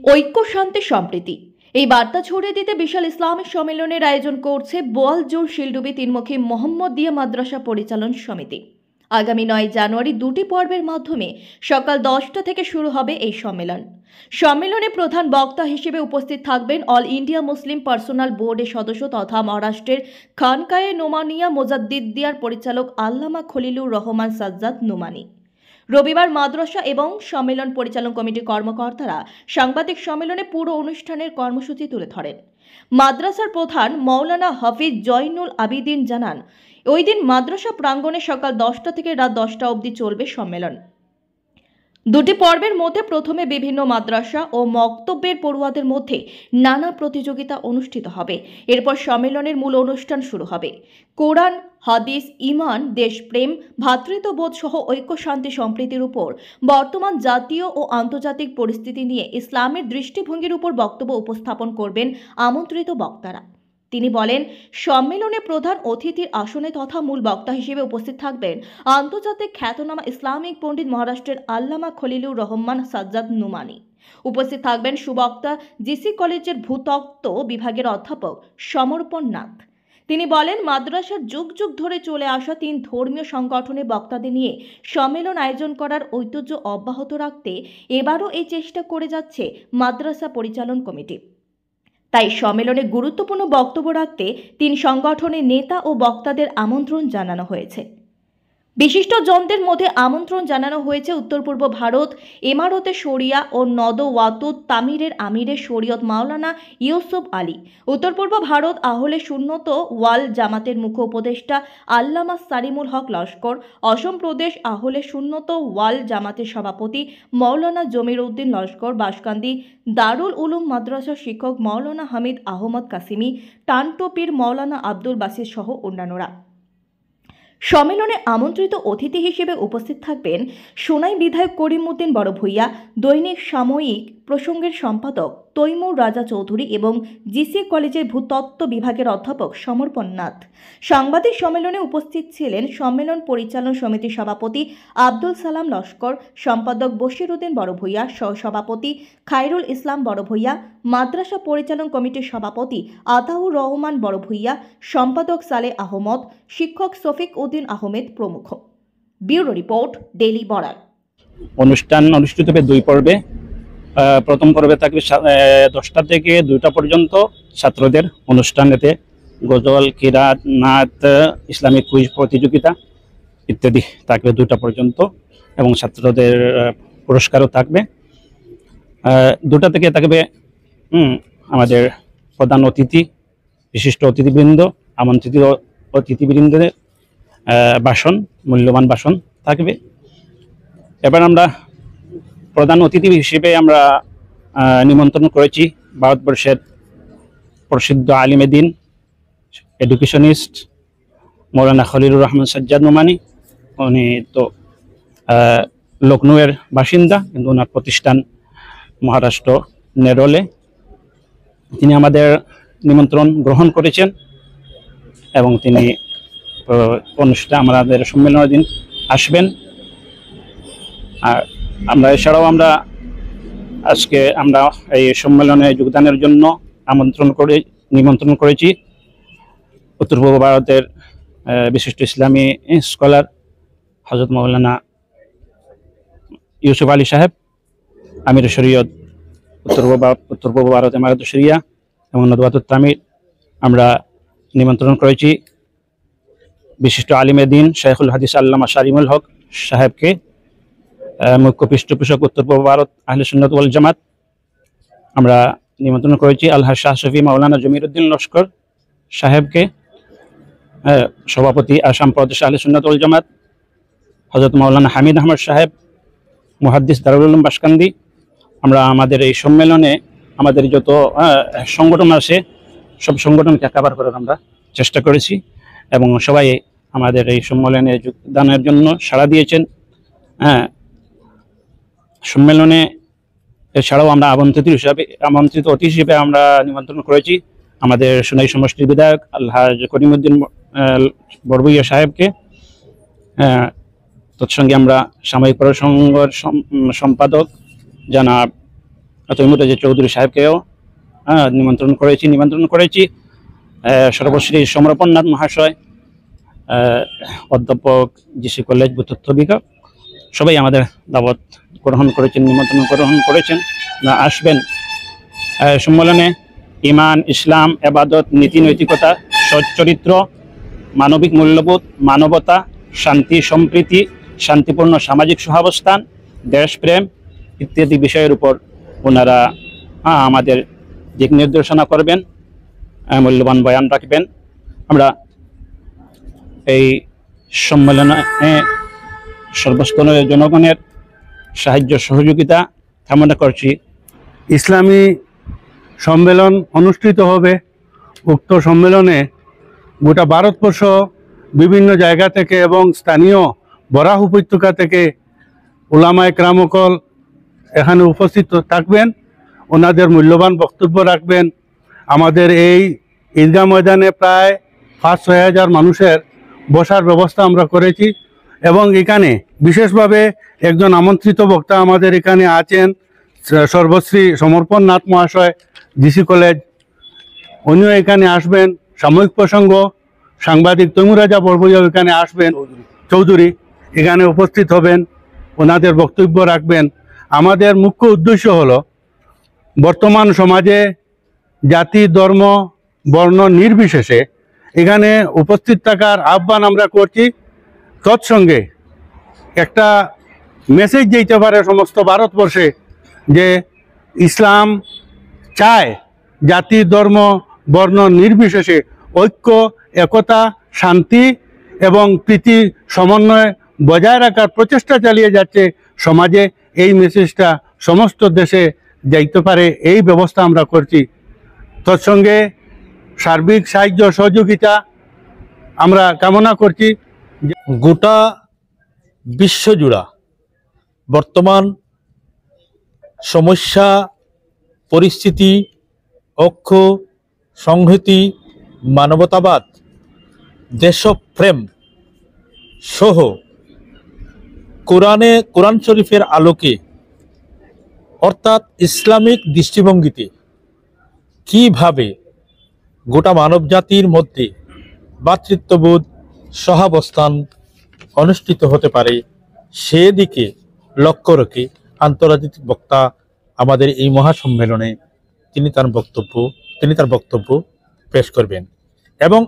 ঐক্য শান্তি সম্প্রীতি এই বার্তা ছড়িয়ে দিতে বিশাল ইসলামিক সম্মেলনের আয়োজন করছে বোয়ালজোর শিলডুবি তিনমুখী মোহাম্মদিয়া মাদ্রাসা পরিচালন সমিতি। আগামী 9 জানুয়ারি দুটি পর্বের মাধ্যমে সকাল 10টা থেকে শুরু হবে এই সম্মেলন। সম্মেলনে প্রধান বক্তা হিসেবে উপস্থিত থাকবেন অল ইন্ডিয়া মুসলিম পার্সোনাল বোর্ডের সদস্য তথা মহারাষ্ট্রের খানকায়ে নোমানিয়া মোজাদ্দিদিয়ার পরিচালক আল্লামা খলিলুর রহমান সাজ্জাদ নোমানি। রবিবার মাদ্রাসা এবং সম্মেলন পরিচালন কমিটির কর্মকর্তারা সাংবাদিক সম্মেলনে পুরো অনুষ্ঠানের কর্মসূচি তুলে ধরেন। মাদ্রাসার প্রধান মাওলানা হাফিজ জয়নুল আবিদিন জানান, ওই দিন মাদ্রাসা প্রাঙ্গণে সকাল 10টা থেকে রাত 10টা অবধি চলবে সম্মেলন। দুটি পর্বের মধ্যে প্রথমে বিভিন্ন মাদ্রাসা ও মক্তব্যের পড়ুয়াদের মধ্যে নানা প্রতিযোগিতা অনুষ্ঠিত হবে। এরপর সম্মেলনের মূল অনুষ্ঠান শুরু হবে। কোরআন, হাদিস, ঈমান, দেশপ্রেম, ভ্রাতৃত্ববোধ সহ ঐক্য শান্তি সম্প্রীতির উপর বর্তমান জাতীয় ও আন্তর্জাতিক পরিস্থিতি নিয়ে ইসলামের দৃষ্টিভঙ্গির উপর বক্তব্য উপস্থাপন করবেন আমন্ত্রিত বক্তারা। তিনি বলেন, সম্মেলনে প্রধান অতিথির আসনে তথা মূল বক্তা হিসেবে উপস্থিত থাকবেন আন্তর্জাতিক খ্যাতনামা ইসলামিক পণ্ডিত মহারাষ্ট্রের আল্লামা খলিলুর রহমান সাজ্জাদ নোমানি। উপস্থিত থাকবেন সুবক্তা জিসি কলেজের ভূতত্ত্ব বিভাগের অধ্যাপক সমর্পণ নাথ। তিনি বলেন, মাদ্রাসার যুগ যুগ ধরে চলে আসা 3 ধর্মীয় সংগঠনের বক্তাদের নিয়ে সম্মেলন আয়োজন করার ঐতিহ্য অব্যাহত রাখতে এবারও এই চেষ্টা করে যাচ্ছে মাদ্রাসা পরিচালন কমিটি। তাই সম্মেলনে গুরুত্বপূর্ণ বক্তব্য রাখতে 3 সংগঠনের নেতা ও বক্তাদের আমন্ত্রণ জানানো হয়েছে। বিশিষ্ট জনদের মধ্যে আমন্ত্রণ জানানো হয়েছে উত্তর পূর্ব ভারত এমারতে শরিয়া ও নদওয়াতুত তামিরের আমিরের শরীয়ত মাওলানা ইউসুফ আলী, উত্তর পূর্ব ভারত আহলে সুন্নত ওয়াল জামাতের মুখ্য উপদেষ্টা আল্লামা সালিমুল হক লস্কর, অসম প্রদেশ আহলে সুন্নত ওয়াল জামাতের সভাপতি মাওলানা জমির উদ্দিন লস্কর, বাসকান্দি দারুল উলুম মাদ্রাসার শিক্ষক মাওলানা হামিদ আহমদ কাসিমি, টানটোপির মাওলানা আব্দুল বাসির সহ অন্যান্যরা। সম্মেলনে আমন্ত্রিত অতিথি হিসেবে উপস্থিত থাকবেন সোনাই বিধায়ক করিম উদ্দিন বড় ভূঁইয়া, দৈনিক সাময়িক প্রসঙ্গের সম্পাদক তৈমুর রাজা চৌধুরী এবং জিসি কলেজের ভূতত্ত্ব বিভাগের অধ্যাপক সমর্পণ নাথ। সাংবাদিক সম্মেলনে উপস্থিত ছিলেন সম্মেলন পরিচালন সমিতির সভাপতি আব্দুল সালাম লস্কর, সম্পাদক বশির উদ্দিন বড় ভূঁইয়া, সহসভাপতি খায়রুল ইসলাম বড় ভূঁইয়া, মাদ্রাসা পরিচালন কমিটির সভাপতি আতাউর রহমান বড় ভূঁইয়া, সম্পাদক সালে আহমদ, শিক্ষক শফিক উদ্দিন আহমেদ প্রমুখ। Bureau report, daily Barak. অনুষ্ঠান অনুষ্ঠিত হবে 2 পর্বে। প্রথম পর্বে থাকবে 10টা থেকে 2টা পর্যন্ত ছাত্রদের অনুষ্ঠান। এতে গজল, কিরাত, নাত, ইসলামিক কুইজ প্রতিযোগিতা ইত্যাদি থাকবে 2টা পর্যন্ত এবং ছাত্রদের পুরস্কারও থাকবে। 2টা থেকে থাকবে আমাদের প্রধান অতিথি, বিশিষ্ট অতিথিবৃন্দ, আমন্ত্রিত অতিথিবৃন্দের ভাষণ, মূল্যবান ভাষণ থাকবে। এবার আমরা প্রধান অতিথি হিসেবে আমরা নিমন্ত্রণ করেছি ভারতবর্ষের প্রসিদ্ধ আলিমে দ্বীন, এডুকেশনিস্ট মৌলানা খলিলুর রহমান সাজ্জাদ নোমানি। উনি তো লখনৌয়ের বাসিন্দা, কিন্তু ওনার প্রতিষ্ঠান মহারাষ্ট্র নেরলে। তিনি আমাদের নিমন্ত্রণ গ্রহণ করেছেন এবং তিনি আমাদের সম্মেলনের দিন আসবেন। আর আমরা এছাড়াও আজকে এই সম্মেলনে যোগদানের জন্য নিমন্ত্রণ করেছি উত্তর পূর্ব ভারতের বিশিষ্ট ইসলামী স্কলার হযরত মাওলানা ইউসুফ আলী সাহেব, আমির শরীয়ত উত্তর পূর্ব ভারত এমারত শরিয়া এবং নদওয়াতুত তামির। আমরা নিমন্ত্রণ করেছি বিশিষ্ট আলিমে দ্বীন শাইখুল হাদিস আল্লামা সালিমুল হক সাহেবকে, মুখ্য পৃষ্ঠপোষক উত্তর পূর্ব ভারত আহলে সুন্নাত ওয়াল জামাত। আমরা নিমন্ত্রণ করেছি আলহাজ শাহ শফি মাওলানা জমির উদ্দিন লস্কর সাহেবকে, সভাপতি আসাম প্রদেশ আহলে সুন্নাত ওয়াল জামাত, হযরত মাওলানা হামিদ আহমদ সাহেব, মুহাদ্দিস দারুল উলুম বাসকান্দি। আমরা আমাদের এই সম্মেলনে আমাদের যত সংগঠন আছে সব সংগঠনকে কভার করার আমরা চেষ্টা করেছি এবং সবাই আমাদের এই সম্মেলনে যোগদানের জন্য সাড়া দিয়েছেন। সম্মেলনে এছাড়াও আমরা আমন্ত্রিত অতিথি হিসেবে আমরা নিমন্ত্রণ করেছি আমাদের সোনাই সমষ্টির বিধায়ক আলহাজ করিম উদ্দিন বড় ভূঁইয়া সাহেবকে। তৎসঙ্গে আমরা সাময়িক প্রসঙ্গের সম্পাদক জনাব তৈমুরাজা চৌধুরী সাহেবকেও নিমন্ত্রণ করেছি সর্বশ্রী সমরপন্নাথ মহাশয়, অধ্যাপক জিসি কলেজ ভূতত্ত্ব বিভাগ, সবাই আমাদের দাওয়াত নিমন্ত্রণ গ্রহণ করেছেন না আসবেন। সম্মেলনে ইমান, ইসলাম, এবাদত, নীতি নৈতিকতা, সচ্চরিত্র, মানবিক মূল্যবোধ, মানবতা, শান্তি সম্প্রীতি, শান্তিপূর্ণ সামাজিক সহাবস্থান, দেশপ্রেম ইত্যাদি বিষয়ের উপর ওনারা আমাদের দিক নির্দেশনা করবেন, মূল্যবান বয়ান রাখবেন। আমরা এই সম্মেলনে সর্বস্তরের জনগণের সাহায্য সহযোগিতা কামনা করছি। ইসলামী সম্মেলন অনুষ্ঠিত হবে। উক্ত সম্মেলনে গোটা ভারতবর্ষ বিভিন্ন জায়গা থেকে এবং স্থানীয় বরাহ উপত্যকা থেকে উলামায়ে কেরামকল এখানে উপস্থিত থাকবেন, ওনাদের মূল্যবান বক্তব্য রাখবেন। আমাদের এই ঈদগাহ ময়দানে প্রায় 5-6 হাজার মানুষের বসার ব্যবস্থা আমরা করেছি এবং এখানে বিশেষভাবে একজন আমন্ত্রিত বক্তা আমাদের এখানে আছেন, সর্বশ্রী সমর্পণ নাথ মহাশয়, জিসি কলেজ। উনিও এখানে আসবেন। সাময়িক প্রসঙ্গ সাংবাদিক তৈমুরাজা বড়ভূঁইয়াও এখানে আসবেন, চৌধুরী এখানে উপস্থিত হবেন, ওনাদের বক্তব্য রাখবেন। আমাদের মুখ্য উদ্দেশ্য হলো বর্তমান সমাজে জাতি, ধর্ম, বর্ণ নির্বিশেষে এখানে উপস্থিত থাকার আহ্বান আমরা করছি। তৎসঙ্গে একটা মেসেজ দিতে পারে সমস্ত ভারতবর্ষে যে ইসলাম চায় জাতি, ধর্ম, বর্ণ নির্বিশেষে ঐক্য, একতা, শান্তি এবং প্রীতি সমন্বয় বজায় রাখার প্রচেষ্টা চালিয়ে যাচ্ছে সমাজে। এই মেসেজটা সমস্ত দেশে যাইতে পারে এই ব্যবস্থা আমরা করছি। তৎসঙ্গে সার্বিক সাহায্য সহযোগিতা আমরা কামনা করছি। গোটা বিশ্বজুড়া বর্তমান সমস্যা, পরিস্থিতি, ঐক্য, সংহতি, মানবতাবাদ, দেশপ্রেম সহ কোরআন শরীফের আলোকে অর্থাৎ ইসলামিক দৃষ্টিভঙ্গিতে কিভাবে গোটা মানব জাতির মধ্যে ভ্রাতৃত্ববোধ, সহাবস্থান অনুষ্ঠিত হতে পারে সেদিকে লক্ষ্য রেখে আন্তর্জাতিক বক্তা আমাদের এই মহাসম্মেলনে তিনি তার বক্তব্য পেশ করবেন এবং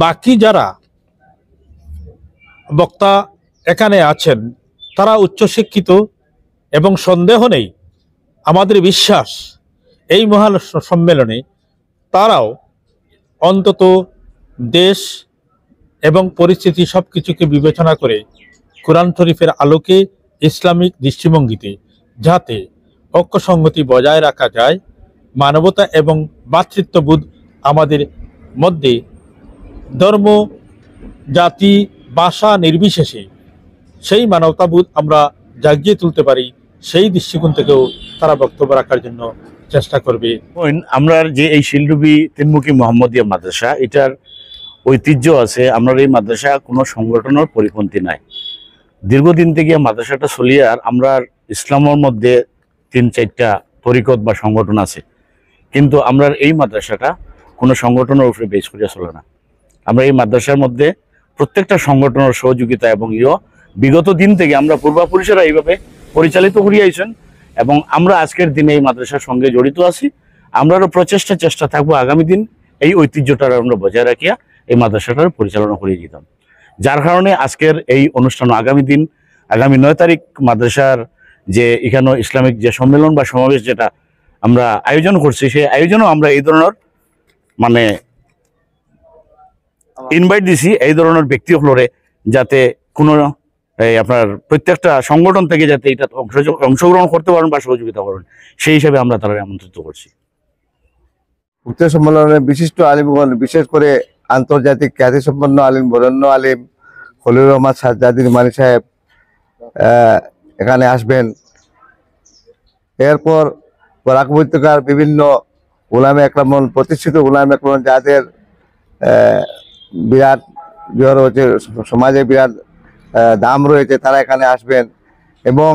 বাকি যারা বক্তা এখানে আছেন তারা উচ্চশিক্ষিত এবং সন্দেহ নেই আমাদের বিশ্বাস এই মহা সম্মেলনে তারাও অন্তত দেশ এবং পরিস্থিতি সব কিছুকে বিবেচনা করে কোরআন শরীফের আলোকে ইসলামিক দৃষ্টিভঙ্গিতে যাতে ঐক্য সংহতি বজায় রাখা যায়, মানবতা এবং ভ্রাতৃত্ববোধ আমাদের মধ্যে ধর্ম, জাতি, ভাষা নির্বিশেষে সেই মানবতাবোধ আমরা জাগিয়ে তুলতে পারি, সেই দৃষ্টিকোণ থেকেও তারা বক্তব্য রাখার জন্য চেষ্টা করবে। আমরা যে এই শিলডুবি তিনমুখী মোহাম্মদিয়া মাদ্রাসা, এটার ঐতিহ্য আছে। আমরা এই মাদ্রাসা কোনো সংগঠনের পরিপন্থী নাই। দীর্ঘদিন থেকে মাদ্রাসাটা চলিয়ে আর আমরা ইসলামের মধ্যে 3-4টা তরিকত বা সংগঠন আছে, কিন্তু আমরা এই মাদ্রাসাটা কোনো সংগঠনের উপরে বেস করিয়া চলে না। আমরা এই মাদ্রাসার মধ্যে প্রত্যেকটা সংগঠনের সহযোগিতা এবং বিগত দিন থেকে আমরা পূর্বপুরুষেরা এইভাবে পরিচালিত করিয়া আইছেন এবং আমরা আজকের দিনে এই মাদ্রাসার সঙ্গে জড়িত আছি। আমরাও চেষ্টা থাকবো আগামী দিন এই ঐতিহ্যটা আমরা বজায় রাখিয়া এই মাদ্রাসাটার পরিচালনা করিয়ে দিতাম। যার কারণে আজকের এই অনুষ্ঠান আগামী 9 তারিখ মাদ্রাসার যে এখানে ইসলামিক যে সম্মেলন বা সমাবেশ যেটা আমরা আয়োজন করছি, সেই আয়োজনও আমরা এই ধরনের মানে ইনভাইট দিছি এই ধরনের ব্যক্তিগুলোরে, যাতে কোনো আপনার প্রত্যেকটা সংগঠন থেকে যাতে এটা অংশগ্রহণ করতে পারেন বা সহযোগিতা করেন, সেই হিসাবে আমরা তারা আমন্ত্রিত করছি। উক্ত সম্মেলনে বিশিষ্ট আলিমগণ, বিশেষ করে আন্তর্জাতিক খ্যাতিসম্পন্ন আলিম, বরেণ্য আলিম খলিলুর রহমান সাজ্জাদী মানি সাহেব এখানে আসবেন। এরপর বরাক উপত্যকার বিভিন্ন উলামে একরামগণ, প্রতিষ্ঠিত উলামে একরামগণ যাদের বিরাট রয়েছে, সমাজে বিরাট দাম রয়েছে, তারা এখানে আসবেন এবং